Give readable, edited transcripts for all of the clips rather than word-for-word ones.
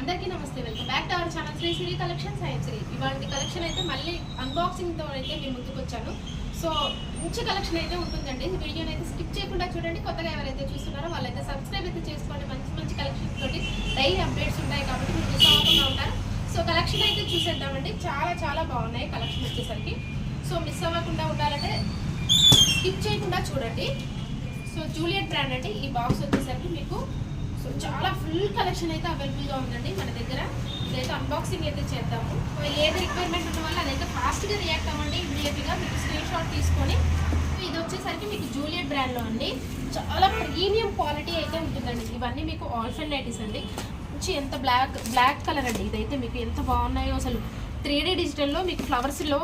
అందరికీ నమస్తే, welcome back to our channel Sri Sri collection సైన్స్. ఇవాళ కలెక్షన్ అయితే మళ్ళీ అన్బాక్సింగ్తో అయితే మేము ముందుకు వచ్చాను. సో మంచి కలెక్షన్ అయితే ఉంటుందండి. వీడియోని అయితే స్కిప్ చేయకుండా చూడండి. కొత్తగా ఎవరైతే చూస్తున్నారో వాళ్ళైతే సబ్స్క్రైబ్ అయితే చేసుకోండి. మంచి మంచి కలెక్షన్ తోటి డైలీ అప్డేట్స్ ఉంటాయి కాబట్టి మీరు మిస్ అవ్వకుండా ఉంటారు. సో కలెక్షన్ అయితే చూసేద్దామండి. చాలా చాలా బాగున్నాయి కలెక్షన్ వచ్చేసరికి. సో మిస్ అవ్వకుండా ఉండాలంటే స్కిప్ చేయకుండా చూడండి. సో జూలియట్ బ్రాండ్ అండి. ఈ బాక్స్ వచ్చేసరికి మీకు సో చాలా ఫుల్ కలెక్షన్ అయితే అవైలబుల్గా ఉందండి మన దగ్గర. ఇదైతే అన్బాక్సింగ్ అయితే చేద్దాము. ఏది రిక్వైర్మెంట్ ఉన్న వల్ల అదైతే ఫాస్ట్గా రియాక్ట్ అవ్వండి. ఇమీడియట్గా మీకు స్క్రీన్ షాట్ తీసుకొని. ఇది వచ్చేసరికి మీకు జూలియట్ బ్రాండ్లో అండి. చాలా ప్రీమియం క్వాలిటీ అయితే ఉంటుందండి. ఇవన్నీ మీకు ఆల్ఫెన్ నైటీస్ అండి. మంచి ఎంత బ్లాక్ కలర్ అండి. ఇదైతే మీకు ఎంత బాగున్నాయో అసలు. 3D డిజిటల్లో మీకు ఫ్లవర్స్లో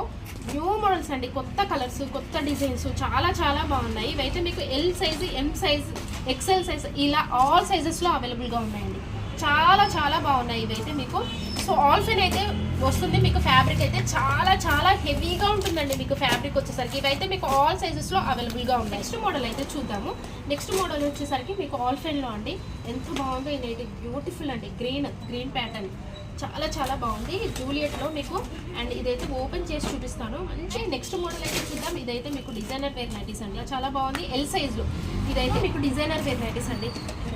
న్యూ మోడల్స్ అండి. కొత్త కలర్స్, కొత్త డిజైన్స్ చాలా చాలా బాగున్నాయి. ఇవైతే మీకు L size, M size, XL size ఇలా ఆల్ సైజెస్లో అవైలబుల్గా ఉన్నాయండి. చాలా చాలా బాగున్నాయి ఇవైతే మీకు. సో ఆల్ఫెన్ అయితే వస్తుంది మీకు. ఫ్యాబ్రిక్ అయితే చాలా చాలా హెవీగా ఉంటుందండి మీకు ఫ్యాబ్రిక్ వచ్చేసరికి. ఇవైతే మీకు ఆల్ సైజెస్లో అవైలబుల్గా ఉన్నాయి. నెక్స్ట్ మోడల్ అయితే చూద్దాము. నెక్స్ట్ మోడల్ వచ్చేసరికి మీకు ఆల్ఫెన్లో అండి. ఎంత బాగుందో ఇదైతే బ్యూటిఫుల్ అండి. గ్రీన్ ప్యాటర్న్ చాలా చాలా బాగుంది జూలియట్లో మీకు. అండ్ ఇదైతే ఓపెన్ చేసి చూపిస్తాను. మంచి నెక్స్ట్ మోడల్ అయితే చూద్దాం. ఇదైతే మీకు డిజైనర్ వేర్ నైటీస్ అండి. చాలా బాగుంది ఎల్ సైజ్లో. ఇదైతే మీకు డిజైనర్ వేర్ నైటీస్ అండి.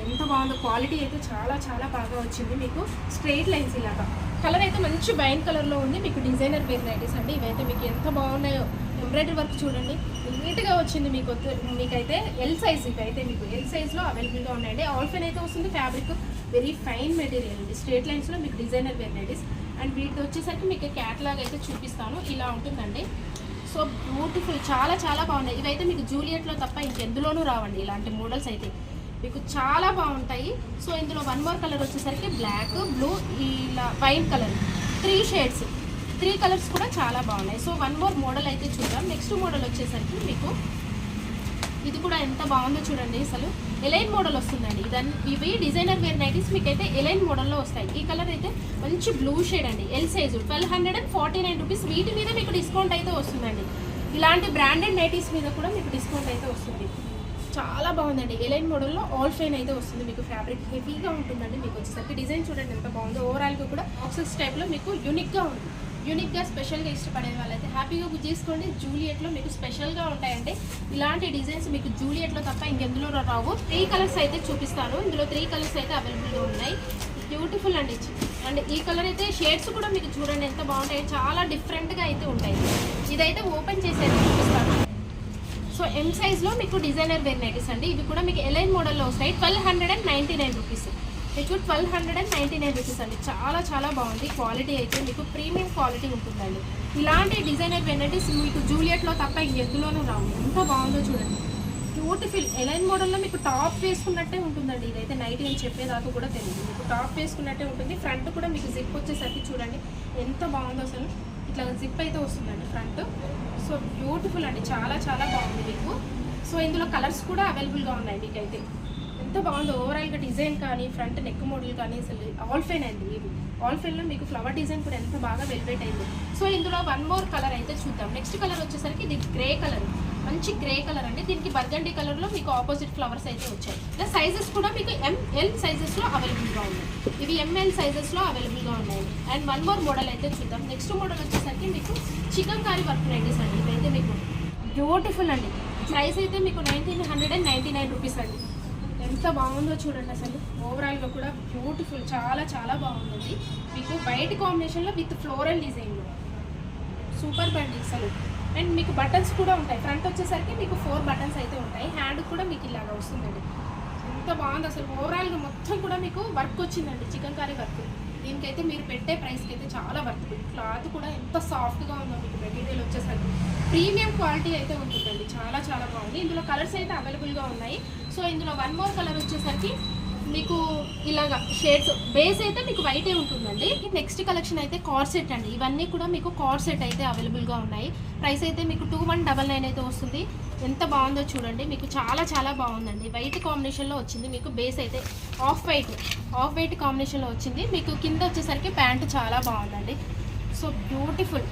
ఎంత బాగుందో క్వాలిటీ అయితే చాలా చాలా బాగా వచ్చింది మీకు. స్ట్రైట్ లైన్స్ ఇలాగా. కలర్ అయితే మంచి వైన్ కలర్లో ఉంది మీకు. డిజైనర్ వేర్ నైటీస్ అండి. ఇవైతే మీకు ఎంత బాగున్నాయో. ఎంబ్రాయిడరీ వర్క్ చూడండి నీట్గా వచ్చింది మీకు. మీకైతే ఎల్ సైజ్. ఇవైతే మీకు ఎల్ సైజ్లో అవైలబుల్గా ఉన్నాయండి. ఆల్ఫెన్ అయితే వస్తుంది. ఫ్యాబ్రిక్ వెరీ ఫైన్ మెటీరియల్ అండి. స్ట్రేట్ లైన్స్లో మీకు డిజైనర్ వేర్ నైటీస్. అండ్ వీటి వచ్చేసరికి మీకు క్యాటలాగ్ అయితే చూపిస్తాను. ఇలా ఉంటుందండి. సో బ్యూటిఫుల్ చాలా చాలా బాగున్నాయి. ఇవైతే మీకు జూలియట్లో తప్ప ఇంకెందులోనూ రావండి ఇలాంటి మోడల్స్ అయితే మీకు చాలా బాగుంటాయి. సో ఇందులో వన్ మోర్ కలర్ వచ్చేసరికి బ్లాక్, బ్లూ, ఇలా వైన్ కలర్ 3 షేడ్స్, 3 కలర్స్ కూడా చాలా బాగున్నాయి. సో వన్ మోర్ మోడల్ అయితే చూద్దాం. నెక్స్ట్ మోడల్ వచ్చేసరికి మీకు ఇది కూడా ఎంత బాగుందో చూడండి. అసలు ఎలైన్ మోడల్ వస్తుందండి. ఇవి డిజైనర్ వేర్ నైటీస్ మీకైతే ఎలైన్ మోడల్లో వస్తాయి. ఈ కలర్ అయితే మంచి బ్లూ షేడ్ అండి. L size 1249 rupees. వీటి మీద మీకు డిస్కౌంట్ అయితే వస్తుందండి. ఇలాంటి బ్రాండెడ్ నైటీస్ మీద కూడా మీకు డిస్కౌంట్ అయితే వస్తుంది. చాలా బాగుందండి. ఎలైన్ మోడల్లో ఆల్ఫైన్ అయితే వస్తుంది మీకు. ఫ్యాబ్రిక్ హెవీగా ఉంటుందండి మీకు వచ్చేసరికి. డిజైన్ చూడండి ఎంత బాగుందో. ఓవరాల్గా కూడా బాక్సెస్ టైప్లో మీకు యూనిక్గా ఉంది. యూనిక్గా స్పెషల్గా ఇష్టపడే వాళ్ళైతే హ్యాపీగా బుక్ చేసుకోండి. జూలియట్లో మీకు స్పెషల్గా ఉంటాయంటే ఇలాంటి డిజైన్స్ మీకు జూలియట్లో తప్ప ఇంకెందులో రావు. 3 కలర్స్ అయితే చూపిస్తాను. ఇందులో 3 కలర్స్ అయితే అవైలబుల్గా ఉన్నాయి. బ్యూటిఫుల్ అండి. అండ్ ఈ కలర్ అయితే షేడ్స్ కూడా మీకు చూడండి ఎంత బాగుంటాయి. చాలా డిఫరెంట్గా అయితే ఉంటాయి. ఇదైతే ఓపెన్ చేసి అయితే చూపిస్తాను. సో ఎం సైజ్లో మీకు డిజైనర్ వేర్ నైటీస్ అండి. ఇవి కూడా మీకు ఎలైన్ మోడల్లో వస్తాయి. 1299 రూపీస్. మీకు 1299 రూపీస్ అండి. చాలా చాలా బాగుంది. క్వాలిటీ అయితే మీకు ప్రీమియం క్వాలిటీ ఉంటుందండి. ఇలాంటి డిజైనర్ వేర్ నైటీస్ మీకు జూలియట్లో తప్ప ఇంకెందులోనూ రావు. ఎంత బాగుందో చూడండి. బ్యూటిఫుల్ ఎలైన్ మోడల్లో మీకు టాప్ వేసుకున్నట్టే ఉంటుందండి. ఇదైతే నైట్ అని చెప్పేదాకా కూడా తెలియదు. మీకు టాప్ వేసుకున్నట్టే ఉంటుంది. ఫ్రంట్ కూడా మీకు జిప్ వచ్చేసరికి చూడండి ఎంత బాగుందో. అసలు ఇట్లా జిప్ అయితే వస్తుందండి ఫ్రంట్. సో బ్యూటిఫుల్ అండి. చాలా చాలా బాగుంది మీకు. సో ఇందులో కలర్స్ కూడా అవైలబుల్గా ఉన్నాయి మీకైతే. ఎంత బాగుందో ఓవరాల్గా డిజైన్ కానీ ఫ్రంట్ నెక్ మోడల్ కానీ అసలు ఆల్ఫైన్ అండి. ఇవి ఆల్ఫైన్లో మీకు ఫ్లవర్ డిజైన్ కూడా ఎంత బాగా వెల్వెట్ అయింది. సో ఇందులో వన్ మోర్ కలర్ అయితే చూద్దాం. నెక్స్ట్ కలర్ వచ్చేసరికి ఇది గ్రే కలర్. మంచి గ్రే కలర్ అండి. దీనికి బర్గండీ కలర్లో మీకు ఆపోజిట్ ఫ్లవర్స్ అయితే వచ్చాయి. ఇలా సైజెస్ కూడా మీకు ఎంఎల్ సైజెస్లో అవైలబుల్గా ఉన్నాయి. ఇవి ఎంఎల్ సైజెస్లో అవైలబుల్గా ఉన్నాయి. అండ్ వన్ మోర్ మోడల్ అయితే చూద్దాం. నెక్స్ట్ మోడల్ వచ్చేసరికి మీకు చికెన్ కారీ వర్క్ నైటీస్ అండి. ఇవైతే మీకు బ్యూటిఫుల్ అండి. ప్రైస్ అయితే మీకు 1999 రూపీస్ అండి. ఎంత బాగుందో చూడండి. అసలు ఓవరాల్గా కూడా బ్యూటిఫుల్ చాలా చాలా బాగుందండి. మీకు వైట్ కాంబినేషన్లో విత్ ఫ్లోరల్ డిజైన్లో సూపర్ బండి అసలు. అండ్ మీకు బటన్స్ కూడా ఉంటాయి. ఫ్రంట్ వచ్చేసరికి మీకు 4 బటన్స్ అయితే ఉంటాయి. హ్యాండ్ కూడా మీకు ఇలాగా వస్తుందండి. ఎంత బాగుంది అసలు. ఓవరాల్గా మొత్తం కూడా మీకు వర్క్ వచ్చిందండి. Chicken curry work. దీనికైతే మీరు పెట్టే ప్రైస్కి అయితే చాలా వర్త్. క్లాత్ కూడా ఎంత సాఫ్ట్గా ఉందో మీకు. మెటీరియల్ వచ్చేసరికి ప్రీమియం క్వాలిటీ అయితే ఉంటుందండి. చాలా చాలా బాగుంది. ఇందులో కలర్స్ అయితే అవైలబుల్గా ఉన్నాయి. సో ఇందులో వన్ మోర్ కలర్ వచ్చేసరికి మీకు ఇలాగా షేడ్స్. బేస్ అయితే మీకు వైటే ఉంటుందండి. నెక్స్ట్ కలెక్షన్ అయితే కార్సెట్ అండి. ఇవన్నీ కూడా మీకు కార్సెట్ అయితే అవైలబుల్గా ఉన్నాయి. ప్రైస్ అయితే మీకు 2199 అయితే వస్తుంది. ఎంత బాగుందో చూడండి. మీకు చాలా చాలా బాగుందండి. వైట్ కాంబినేషన్లో వచ్చింది మీకు. బేస్ అయితే ఆఫ్ వైట్ కాంబినేషన్లో వచ్చింది మీకు. కింద వచ్చేసరికి ప్యాంటు చాలా బాగుందండి. So beautiful.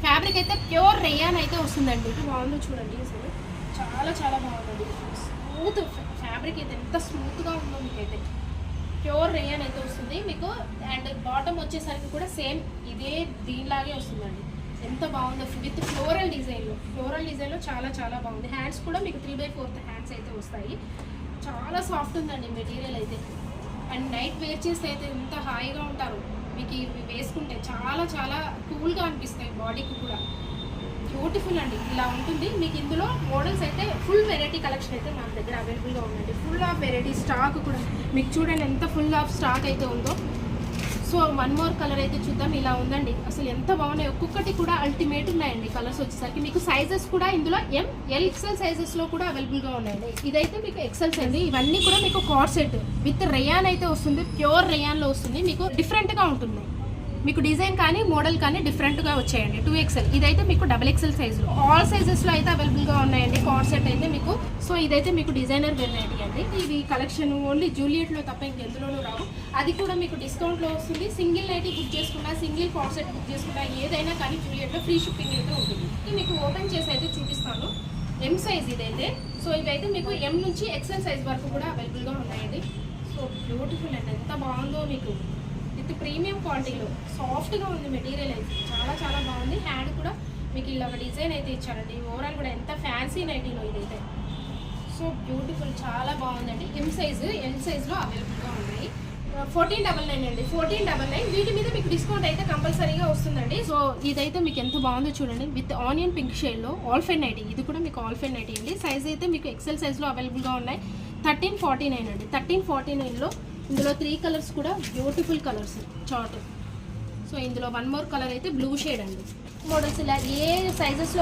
ఫ్యాబ్రిక్ అయితే ప్యూర్ రేయాన్ అయితే వస్తుందండి. బాగుందో చూడండి. అసలు చాలా చాలా బాగుందండి. స్మూత్ ఫ్యాబ్రిక్ అయితే ఎంత స్మూత్గా ఉందో మీకైతే. ప్యూర్ రేయన్ అయితే వస్తుంది మీకు. అండ్ బాటమ్ వచ్చేసరికి కూడా సేమ్ ఇదే దీనిలాగే వస్తుందండి. ఎంత బాగుందో విత్ ఫ్లోరల్ డిజైన్లో చాలా చాలా బాగుంది. హ్యాండ్స్ కూడా మీకు 3/4 హ్యాండ్స్ అయితే వస్తాయి. చాలా సాఫ్ట్ ఉందండి మెటీరియల్ అయితే. అండ్ నైట్ వేర్ చేస్తే అయితే ఎంత హాయిగా ఉంటారు. మీకు ఇవి వేసుకుంటే చాలా చాలా కూల్గా అనిపిస్తాయి బాడీకి కూడా. బ్యూటిఫుల్ అండి, ఇలా ఉంటుంది. మీకు ఇందులో మోడల్స్ అయితే ఫుల్ వెరైటీ కలెక్షన్ అయితే మన దగ్గర అవైలబుల్గా ఉందండి. ఫుల్ ఆఫ్ వెరైటీ స్టాక్ కూడా మీకు చూడండి ఎంత ఫుల్ ఆఫ్ స్టాక్ అయితే ఉందో. సో వన్ మోర్ కలర్ అయితే చూద్దాం. ఇలా ఉందండి, అసలు ఎంత బాగున్నాయి. ఒక్కొక్కటి కూడా అల్టిమేట్ ఉన్నాయండి కలర్స్ వచ్చేసరికి. మీకు సైజెస్ కూడా ఇందులో ML XL సైజెస్లో కూడా అవైలబుల్గా ఉన్నాయండి. ఇదైతే మీకు ఎక్సెల్స్ అండి. ఇవన్నీ కూడా మీకు కార్డ్ సెట్ విత్ రేయాన్ అయితే వస్తుంది. ప్యూర్ రేయాన్లో వస్తుంది. మీకు డిఫరెంట్గా ఉంటుంది. మీకు డిజైన్ కానీ మోడల్ కానీ డిఫరెంట్గా వచ్చాయండి. 2XL ఇదైతే మీకు XXL సైజులో ఆల్ సైజెస్లో అయితే అవైలబుల్గా ఉన్నాయండి కార్డ్ సెట్ అయితే మీకు. సో ఇదైతే మీకు డిజైనర్ వెరైటీ అండి. ఇది కలెక్షన్ ఓన్లీ జూలియట్లో తప్ప ఇంకెందులోనూ రావు. అది కూడా మీకు డిస్కౌంట్లో వస్తుంది. సింగిల్ నైటీ బుక్ చేసుకున్నా, సింగిల్ కార్డ్ సెట్ బుక్ చేసుకున్నా ఏదైనా కానీ జూలియట్లో ఫ్రీ షిప్పింగ్ అయితే ఉంటుంది. ఇది మీకు ఓపెన్ చేసి అయితే చూపిస్తాను. M సైజ్ ఇదైతే. సో ఇవైతే మీకు M నుంచి XL సైజ్ వరకు కూడా అవైలబుల్గా ఉన్నాయండి. సో బ్యూటిఫుల్ అండి, ఎంత బాగుందో మీకు. విత్ ప్రీమియం క్వాలిటీలో సాఫ్ట్గా ఉంది మెటీరియల్ అయితే. చాలా చాలా బాగుంది. హ్యాండ్ కూడా మీకు ఇలా ఒక డిజైన్ అయితే ఇచ్చారండి. ఓవరాల్ కూడా ఎంత ఫ్యాన్సీ నైటీలో ఇదైతే. సో బ్యూటిఫుల్, చాలా బాగుందండి. M సైజ్లో అవైలబుల్గా ఉన్నాయి. 1499 అండి, 1499. వీటి మీద మీకు డిస్కౌంట్ అయితే కంపల్సరీగా వస్తుందండి. సో ఇదైతే మీకు ఎంత బాగుందో చూడండి. విత్ ఆనియన్ పింక్ షేడ్లో ఆల్ఫెన్ నైటీ. ఇది కూడా మీకు ఆల్ఫెన్ నైటీ అండి. సైజ్ అయితే మీకు XL సైజ్లో అవైలబుల్గా ఉన్నాయి. 1349 అండి. 1349లో ఇందులో 3 కలర్స్ కూడా బ్యూటిఫుల్ కలర్స్ చార్ట్. సో ఇందులో వన్ మోర్ కలర్ అయితే బ్లూ షేడ్ అండి. మోడల్స్ ఇలా ఏ సైజెస్లో